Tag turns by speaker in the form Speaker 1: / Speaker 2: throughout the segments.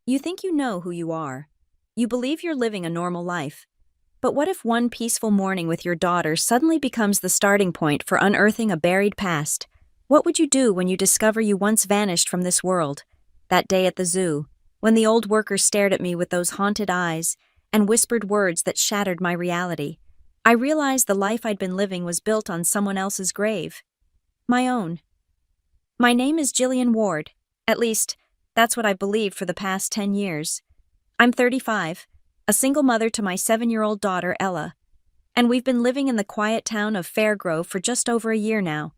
Speaker 1: You think you know who you are. You believe you're living a normal life. But what if one peaceful morning with your daughter suddenly becomes the starting point for unearthing a buried past? What would you do when you discover you once vanished from this world? That day at the zoo, when the old worker stared at me with those haunted eyes and whispered words that shattered my reality, I realized the life I'd been living was built on someone else's grave. My own. My name is Jillian Ward. At least, that's what I've believed for the past 10 years. I'm 35, a single mother to my 7-year-old daughter, Ella. And we've been living in the quiet town of Fairgrove for just over a year now.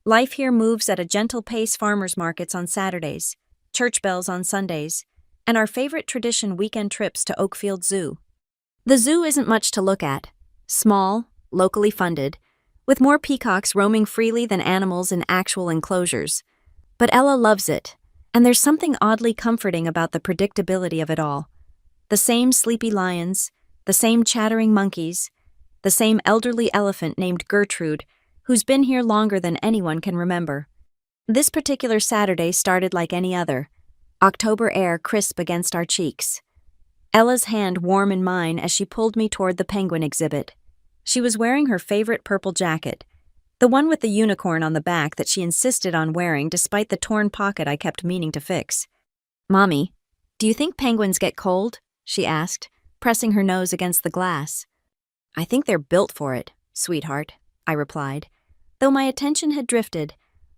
Speaker 1: Life here moves at a gentle pace: farmers markets on Saturdays, church bells on Sundays, and our favorite tradition: weekend trips to Oakfield Zoo. The zoo isn't much to look at. Small, locally funded, with more peacocks roaming freely than animals in actual enclosures. But Ella loves it, and there's something oddly comforting about the predictability of it all. The same sleepy lions, the same chattering monkeys, the same elderly elephant named Gertrude, who's been here longer than anyone can remember. This particular Saturday started like any other, October air crisp against our cheeks. Ella's hand warm in mine as she pulled me toward the penguin exhibit. She was wearing her favorite purple jacket, the one with the unicorn on the back that she insisted on wearing despite the torn pocket I kept meaning to fix. "Mommy, do you think penguins get cold?" she asked, pressing her nose against the glass. "I think they're built for it, sweetheart," I replied. Though my attention had drifted,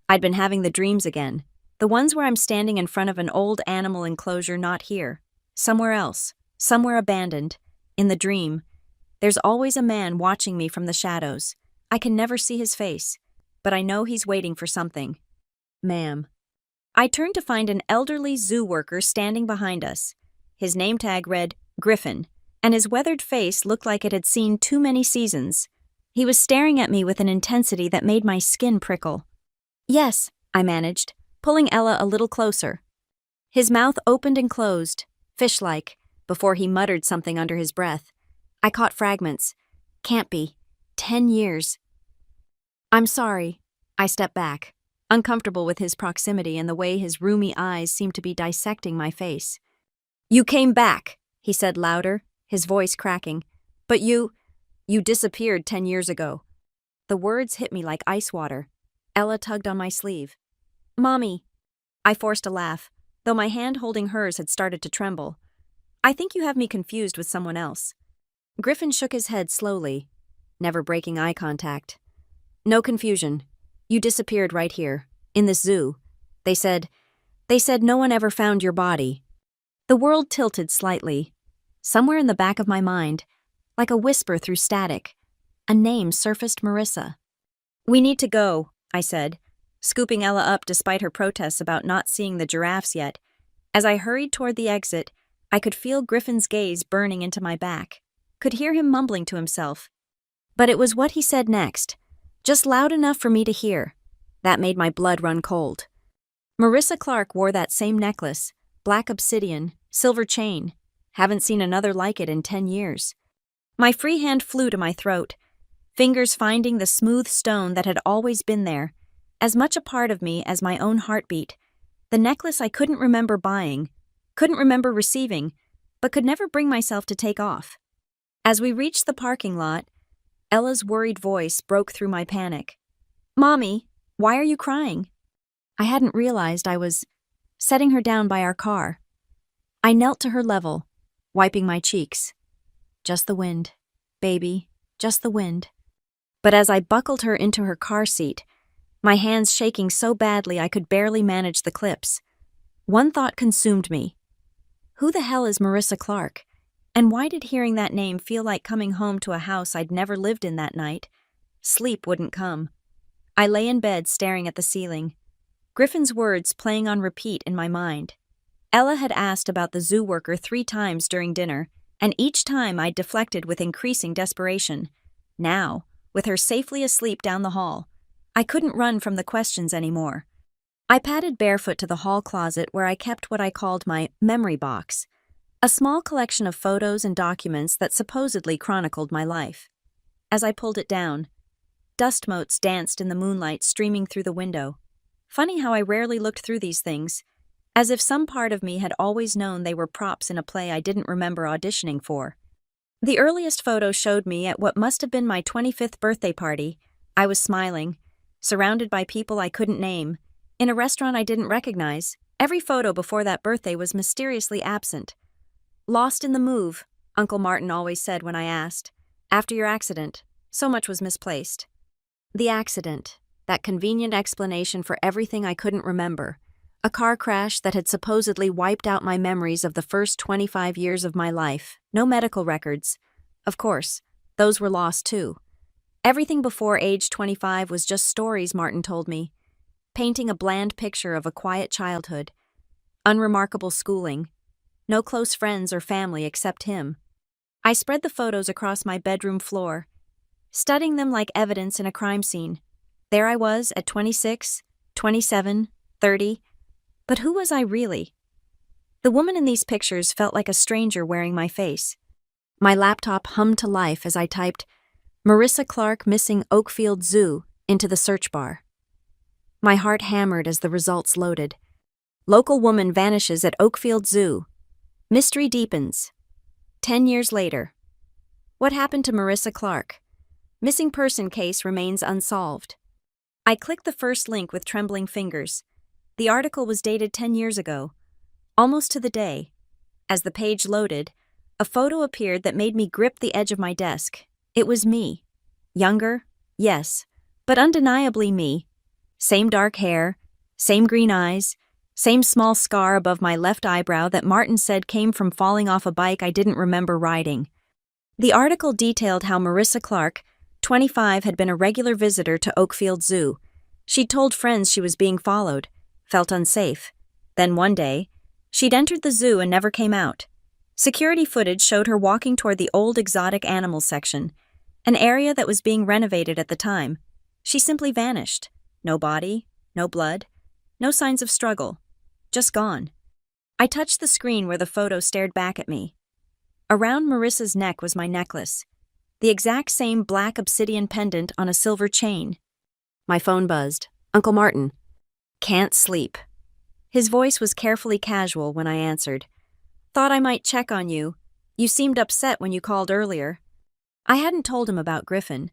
Speaker 1: I'd been having the dreams again, the ones where I'm standing in front of an old animal enclosure not here, somewhere else, somewhere abandoned. In the dream, there's always a man watching me from the shadows. I can never see his face, but I know he's waiting for something. "Ma'am." I turned to find an elderly zoo worker standing behind us. His name tag read Griffin, and his weathered face looked like it had seen too many seasons. He was staring at me with an intensity that made my skin prickle. "Yes," I managed, pulling Ella a little closer. His mouth opened and closed, fish-like, before he muttered something under his breath. I caught fragments. "Can't be. 10 years. "I'm sorry." I stepped back, uncomfortable with his proximity and the way his roomy eyes seemed to be dissecting my face. "You came back," he said louder, his voice cracking. "But you disappeared 10 years ago." The words hit me like ice water. Ella tugged on my sleeve. "Mommy." I forced a laugh, though my hand holding hers had started to tremble. "I think you have me confused with someone else." Griffin shook his head slowly, never breaking eye contact. "No confusion. You disappeared right here, in this zoo. They said no one ever found your body." The world tilted slightly. Somewhere in the back of my mind, like a whisper through static, a name surfaced: Marissa. "We need to go," I said, scooping Ella up despite her protests about not seeing the giraffes yet. As I hurried toward the exit, I could feel Griffin's gaze burning into my back, could hear him mumbling to himself. But it was what he said next, just loud enough for me to hear, that made my blood run cold. Marissa Clark wore that same necklace, black obsidian, silver chain. Haven't seen another like it in 10 years. My free hand flew to my throat, fingers finding the smooth stone that had always been there, as much a part of me as my own heartbeat. The necklace I couldn't remember buying, couldn't remember receiving, but could never bring myself to take off. As we reached the parking lot, Ella's worried voice broke through my panic. "Mommy, why are you crying?" I hadn't realized I was setting her down by our car. I knelt to her level, wiping my cheeks. "Just the wind, baby, just the wind." But as I buckled her into her car seat, my hands shaking so badly I could barely manage the clips, one thought consumed me. Who the hell is Marissa Clark? And why did hearing that name feel like coming home to a house I'd never lived in that night? Sleep wouldn't come. I lay in bed staring at the ceiling, Griffin's words playing on repeat in my mind. Ella had asked about the zoo worker 3 times during dinner, and each time I'd deflected with increasing desperation. Now, with her safely asleep down the hall, I couldn't run from the questions anymore. I padded barefoot to the hall closet where I kept what I called my memory box, a small collection of photos and documents that supposedly chronicled my life. As I pulled it down, dust motes danced in the moonlight streaming through the window. Funny how I rarely looked through these things, as if some part of me had always known they were props in a play I didn't remember auditioning for. The earliest photo showed me at what must have been my 25th birthday party. I was smiling, surrounded by people I couldn't name, in a restaurant I didn't recognize. Every photo before that birthday was mysteriously absent. Lost in the move, Uncle Martin always said when I asked. After your accident, so much was misplaced. The accident, that convenient explanation for everything I couldn't remember. A car crash that had supposedly wiped out my memories of the first 25 years of my life. No medical records. Of course, those were lost too. Everything before age 25 was just stories Martin told me, painting a bland picture of a quiet childhood, unremarkable schooling, no close friends or family except him. I spread the photos across my bedroom floor, studying them like evidence in a crime scene. There I was at 26, 27, 30. But who was I really? The woman in these pictures felt like a stranger wearing my face. My laptop hummed to life as I typed, "Marissa Clark missing Oakfield Zoo," into the search bar. My heart hammered as the results loaded. Local woman vanishes at Oakfield Zoo. Mystery deepens. 10 years later. What happened to Marissa Clark? Missing person case remains unsolved. I clicked the first link with trembling fingers. The article was dated 10 years ago, almost to the day. As the page loaded, a photo appeared that made me grip the edge of my desk. It was me. Younger, yes, but undeniably me. Same dark hair, same green eyes, same small scar above my left eyebrow that Martin said came from falling off a bike I didn't remember riding. The article detailed how Marissa Clark, 25, had been a regular visitor to Oakfield Zoo. She'd told friends she was being followed, felt unsafe. Then one day, she'd entered the zoo and never came out. Security footage showed her walking toward the old exotic animals section, an area that was being renovated at the time. She simply vanished. No body, no blood, no signs of struggle. Just gone. I touched the screen where the photo stared back at me. Around Marissa's neck was my necklace, the exact same black obsidian pendant on a silver chain. My phone buzzed. Uncle Martin. Can't sleep. His voice was carefully casual when I answered. Thought I might check on you. You seemed upset when you called earlier. I hadn't told him about Griffin,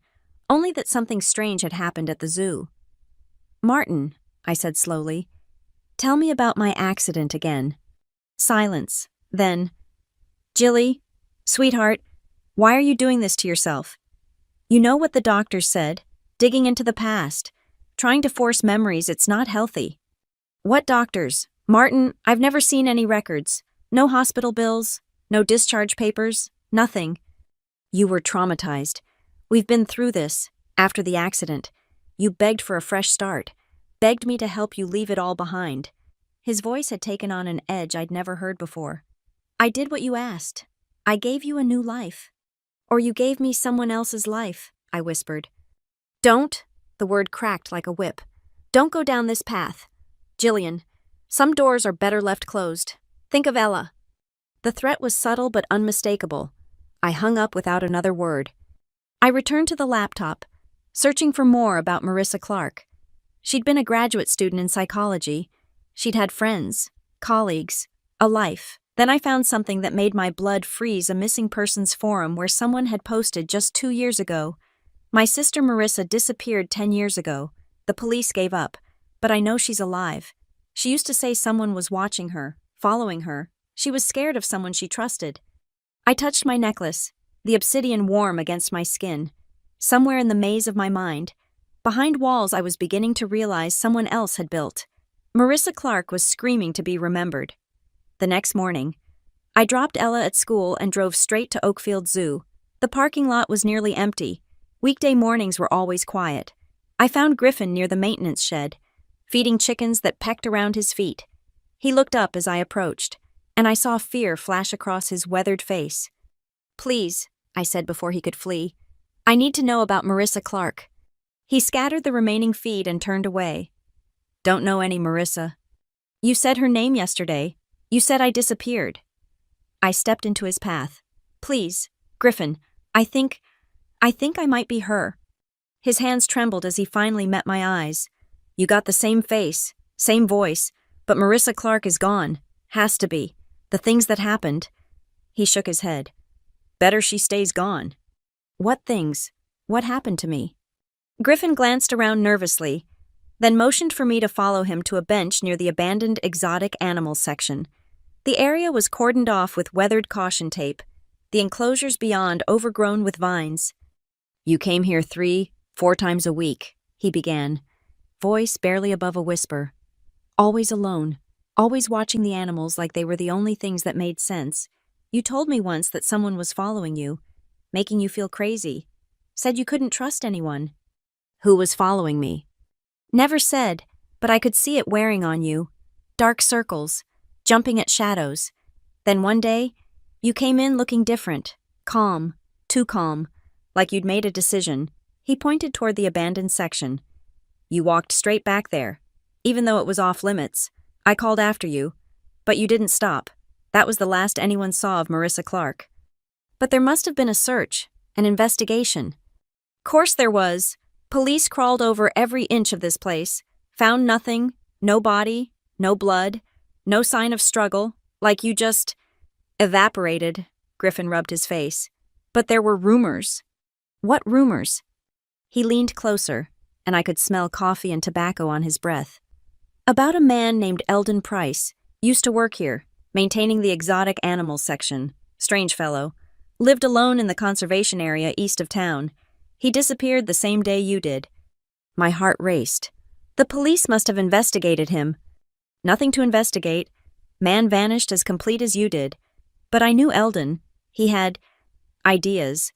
Speaker 1: only that something strange had happened at the zoo. Martin, I said slowly, tell me about my accident again. Silence. Then, Jilly, sweetheart, why are you doing this to yourself? You know what the doctors said, digging into the past, trying to force memories. It's not healthy. What doctors? Martin, I've never seen any records. No hospital bills, no discharge papers, nothing. You were traumatized. We've been through this. After the accident, you begged for a fresh start, begged me to help you leave it all behind. His voice had taken on an edge I'd never heard before. I did what you asked. I gave you a new life. Or you gave me someone else's life, I whispered. Don't. The word cracked like a whip. Don't go down this path. Jillian, some doors are better left closed. Think of Ella. The threat was subtle but unmistakable. I hung up without another word. I returned to the laptop, searching for more about Marissa Clark. She'd been a graduate student in psychology. She'd had friends, colleagues, a life. Then I found something that made my blood freeze, a missing persons forum where someone had posted just 2 years ago. My sister Marissa disappeared 10 years ago. The police gave up, but I know she's alive. She used to say someone was watching her, following her. She was scared of someone she trusted. I touched my necklace, the obsidian warm against my skin. Somewhere in the maze of my mind, behind walls I was beginning to realize someone else had built. Marissa Clark was screaming to be remembered. The next morning, I dropped Ella at school and drove straight to Oakfield Zoo. The parking lot was nearly empty. Weekday mornings were always quiet. I found Griffin near the maintenance shed, feeding chickens that pecked around his feet. He looked up as I approached, and I saw fear flash across his weathered face. Please, I said before he could flee, I need to know about Marissa Clark. He scattered the remaining feed and turned away. Don't know any Marissa. You said her name yesterday. You said I disappeared. I stepped into his path. Please, Griffin, I think I might be her. His hands trembled as he finally met my eyes. You got the same face, same voice. But Marissa Clark is gone. Has to be. The things that happened. He shook his head. Better she stays gone. What things? What happened to me? Griffin glanced around nervously, then motioned for me to follow him to a bench near the abandoned exotic animals section. The area was cordoned off with weathered caution tape, the enclosures beyond overgrown with vines. You came here 3-4 times a week, he began, voice barely above a whisper. Always alone, always watching the animals like they were the only things that made sense. You told me once that someone was following you, making you feel crazy. Said you couldn't trust anyone. Who was following me? Never said, but I could see it wearing on you. Dark circles, jumping at shadows. Then one day, you came in looking different, calm, too calm, like you'd made a decision. He pointed toward the abandoned section. You walked straight back there, even though it was off limits. I called after you, but you didn't stop. That was the last anyone saw of Marissa Clark. But there must have been a search, an investigation. Course there was. Police crawled over every inch of this place, found nothing, no body, no blood, no sign of struggle, like you just evaporated. Griffin rubbed his face. But there were rumors. What rumors? He leaned closer, and I could smell coffee and tobacco on his breath. About a man named Eldon Price, used to work here, maintaining the exotic animals section. Strange fellow. Lived alone in the conservation area east of town. He disappeared the same day you did. My heart raced. The police must have investigated him. Nothing to investigate. Man vanished as complete as you did. But I knew Eldon. He had ideas.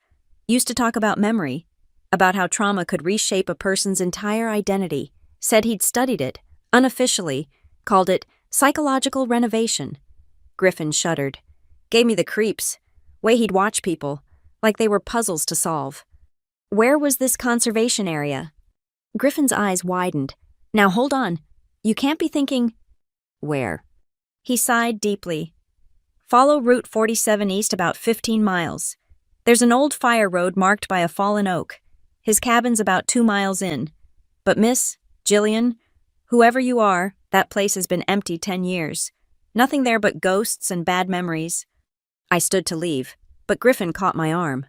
Speaker 1: Used to talk about memory, about how trauma could reshape a person's entire identity. Said he'd studied it, unofficially, called it psychological renovation. Griffin shuddered. Gave me the creeps. Way he'd watch people, like they were puzzles to solve. Where was this conservation area? Griffin's eyes widened. Now hold on. You can't be thinking... Where? He sighed deeply. Follow Route 47 east about 15 miles. There's an old fire road marked by a fallen oak. His cabin's about 2 miles in. But Miss, Jillian, whoever you are, that place has been empty 10 years. Nothing there but ghosts and bad memories. I stood to leave, but Griffin caught my arm.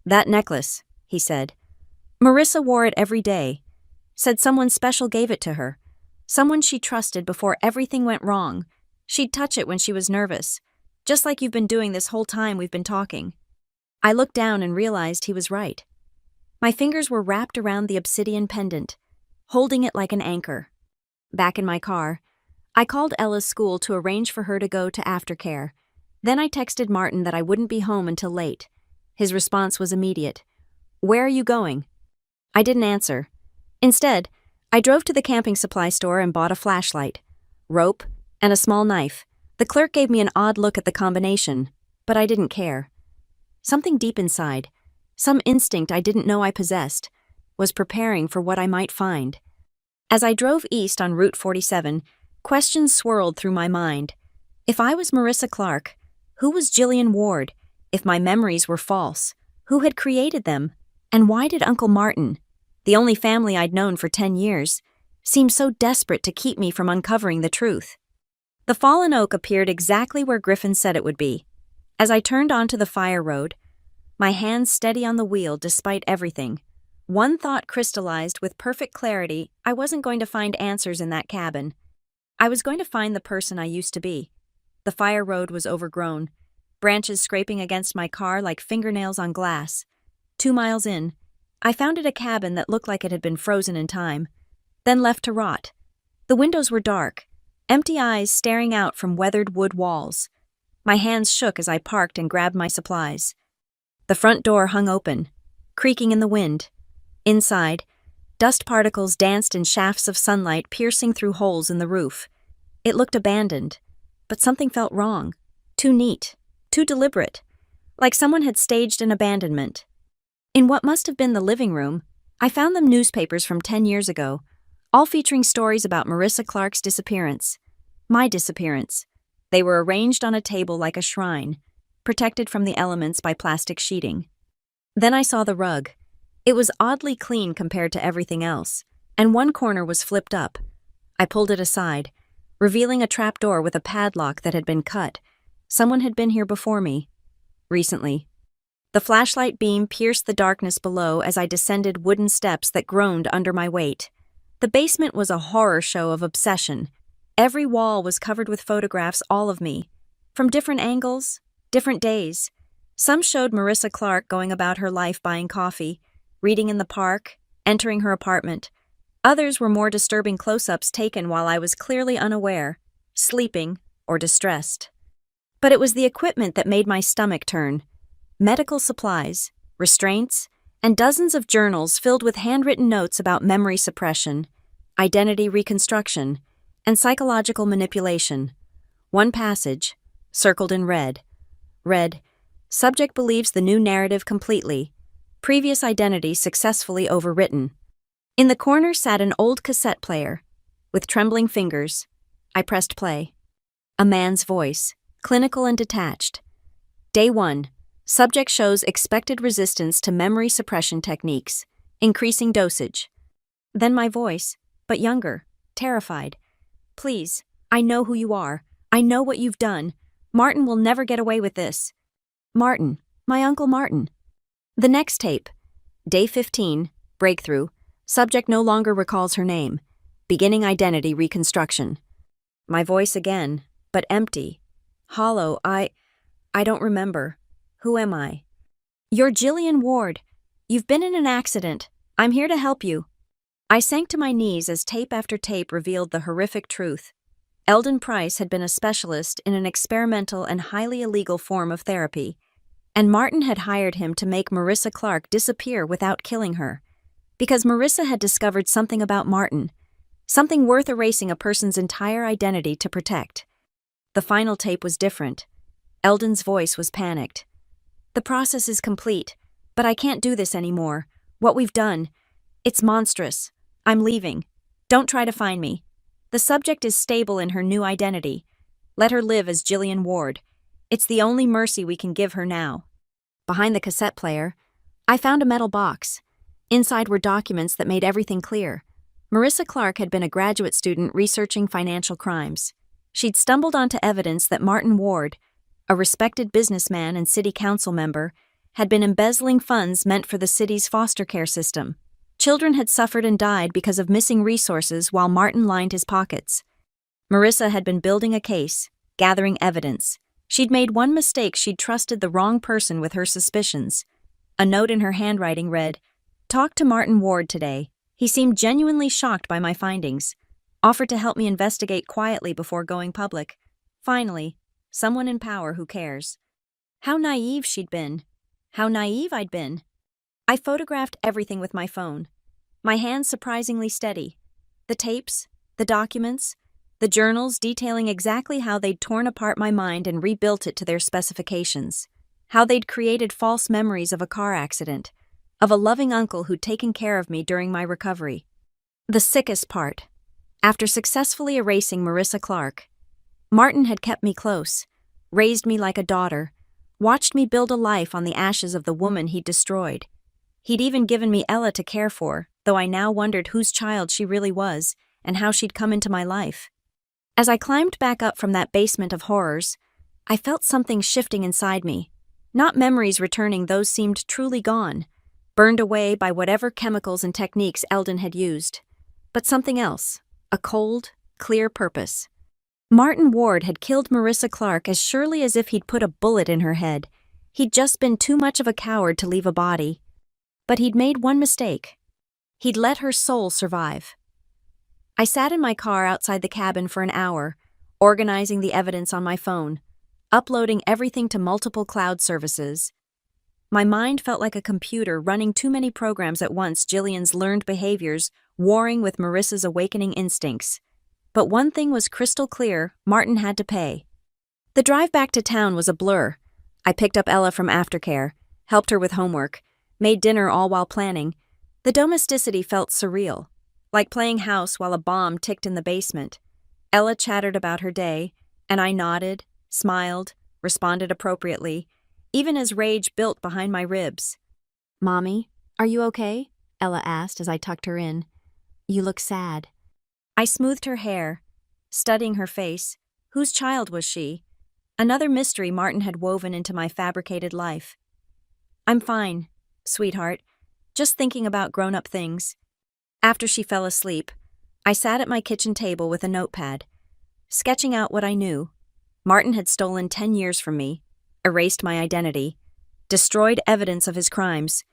Speaker 1: That necklace, he said. Marissa wore it every day. Said someone special gave it to her. Someone she trusted before everything went wrong. She'd touch it when she was nervous. Just like you've been doing this whole time we've been talking. I looked down and realized he was right. My fingers were wrapped around the obsidian pendant, holding it like an anchor. Back in my car, I called Ella's school to arrange for her to go to aftercare. Then I texted Martin that I wouldn't be home until late. His response was immediate. Where are you going? I didn't answer. Instead, I drove to the camping supply store and bought a flashlight, rope, and a small knife. The clerk gave me an odd look at the combination, but I didn't care. Something deep inside, some instinct I didn't know I possessed, was preparing for what I might find. As I drove east on Route 47, questions swirled through my mind. If I was Marissa Clark, who was Jillian Ward? If my memories were false, who had created them? And why did Uncle Martin, the only family I'd known for 10 years, seem so desperate to keep me from uncovering the truth? The fallen oak appeared exactly where Griffin said it would be. As I turned onto the fire road, my hands steady on the wheel despite everything, one thought crystallized with perfect clarity. I wasn't going to find answers in that cabin. I was going to find the person I used to be. The fire road was overgrown, branches scraping against my car like fingernails on glass. 2 miles in, I found it a cabin that looked like it had been frozen in time, then left to rot. The windows were dark, empty eyes staring out from weathered wood walls. My hands shook as I parked and grabbed my supplies. The front door hung open, creaking in the wind. Inside, dust particles danced in shafts of sunlight piercing through holes in the roof. It looked abandoned, but something felt wrong. Too neat, too deliberate, like someone had staged an abandonment. In what must have been the living room, I found them newspapers from 10 years ago, all featuring stories about Marissa Clark's disappearance. My disappearance. They were arranged on a table like a shrine, protected from the elements by plastic sheeting. Then I saw the rug. It was oddly clean compared to everything else, and one corner was flipped up. I pulled it aside, revealing a trapdoor with a padlock that had been cut. Someone had been here before me. Recently. The flashlight beam pierced the darkness below as I descended wooden steps that groaned under my weight. The basement was a horror show of obsession. Every wall was covered with photographs, all of me. From different angles, different days. Some showed Marissa Clark going about her life buying coffee, reading in the park, entering her apartment. Others were more disturbing close-ups taken while I was clearly unaware, sleeping, or distressed. But it was the equipment that made my stomach turn. Medical supplies, restraints, and dozens of journals filled with handwritten notes about memory suppression, identity reconstruction, and psychological manipulation. One passage, circled in red, read, "Subject believes the new narrative completely. Previous identity successfully overwritten." In the corner sat an old cassette player. With trembling fingers, I pressed play. A man's voice, clinical and detached. Day 1. Subject shows expected resistance to memory suppression techniques, increasing dosage. Then my voice, but younger, terrified. "Please, I know who you are. I know what you've done. Martin will never get away with this." Martin, my Uncle Martin. The next tape. Day 15, breakthrough. Subject no longer recalls her name. Beginning identity reconstruction. My voice again, but empty. Hollow. I don't remember. Who am I? "You're Jillian Ward. You've been in an accident. I'm here to help you." I sank to my knees as tape after tape revealed the horrific truth. Eldon Price had been a specialist in an experimental and highly illegal form of therapy, and Martin had hired him to make Marissa Clark disappear without killing her. Because Marissa had discovered something about Martin, something worth erasing a person's entire identity to protect. The final tape was different. Eldon's voice was panicked. "The process is complete, but I can't do this anymore. What we've done, it's monstrous. I'm leaving. Don't try to find me. The subject is stable in her new identity. Let her live as Jillian Ward. It's the only mercy we can give her now." Behind the cassette player, I found a metal box. Inside were documents that made everything clear. Marissa Clark had been a graduate student researching financial crimes. She'd stumbled onto evidence that Martin Ward, a respected businessman and city council member, had been embezzling funds meant for the city's foster care system. Children had suffered and died because of missing resources while Martin lined his pockets. Marissa had been building a case, gathering evidence. She'd made one mistake. She'd trusted the wrong person with her suspicions. A note in her handwriting read, "Talk to Martin Ward today. He seemed genuinely shocked by my findings. Offered to help me investigate quietly before going public. Finally, someone in power who cares." How naive she'd been. How naive I'd been. I photographed everything with my phone. My hands surprisingly steady. The tapes, the documents, the journals detailing exactly how they'd torn apart my mind and rebuilt it to their specifications. How they'd created false memories of a car accident, of a loving uncle who'd taken care of me during my recovery. The sickest part. After successfully erasing Marissa Clark, Martin had kept me close, raised me like a daughter, watched me build a life on the ashes of the woman he'd destroyed. He'd even given me Ella to care for, though I now wondered whose child she really was and how she'd come into my life. As I climbed back up from that basement of horrors, I felt something shifting inside me. Not memories returning, those seemed truly gone, burned away by whatever chemicals and techniques Eldon had used. But something else, a cold, clear purpose. Martin Ward had killed Marissa Clark as surely as if he'd put a bullet in her head. He'd just been too much of a coward to leave a body. But he'd made one mistake. He'd let her soul survive. I sat in my car outside the cabin for an hour, organizing the evidence on my phone, uploading everything to multiple cloud services. My mind felt like a computer running too many programs at once, Jillian's learned behaviors warring with Marissa's awakening instincts. But one thing was crystal clear: Martin had to pay. The drive back to town was a blur. I picked up Ella from aftercare, helped her with homework, made dinner all while planning. The domesticity felt surreal, like playing house while a bomb ticked in the basement. Ella chattered about her day, and I nodded, smiled, responded appropriately, even as rage built behind my ribs. "Mommy, are you okay?" Ella asked as I tucked her in. "You look sad." I smoothed her hair. studying her face. Whose child was she? Another mystery Martin had woven into my fabricated life. I'm fine, sweetheart. Just thinking about grown-up things. After she fell asleep, I sat at my kitchen table with a notepad, sketching out what I knew. Martin had stolen 10 years from me, erased my identity, destroyed evidence of his crimes.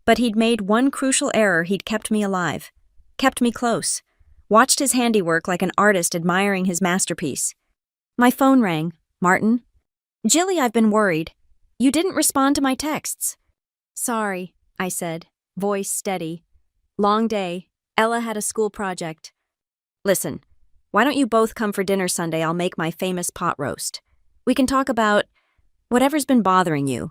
Speaker 1: But he'd made one crucial error. He'd kept me alive, kept me close, watched his handiwork like an artist admiring his masterpiece. My phone rang. Martin? Jilly, I've been worried. You didn't respond to my texts. Sorry, I said, voice steady. Long day. Ella had a school project. Listen, why don't you both come for dinner Sunday? I'll make my famous pot roast. We can talk about whatever's been bothering you.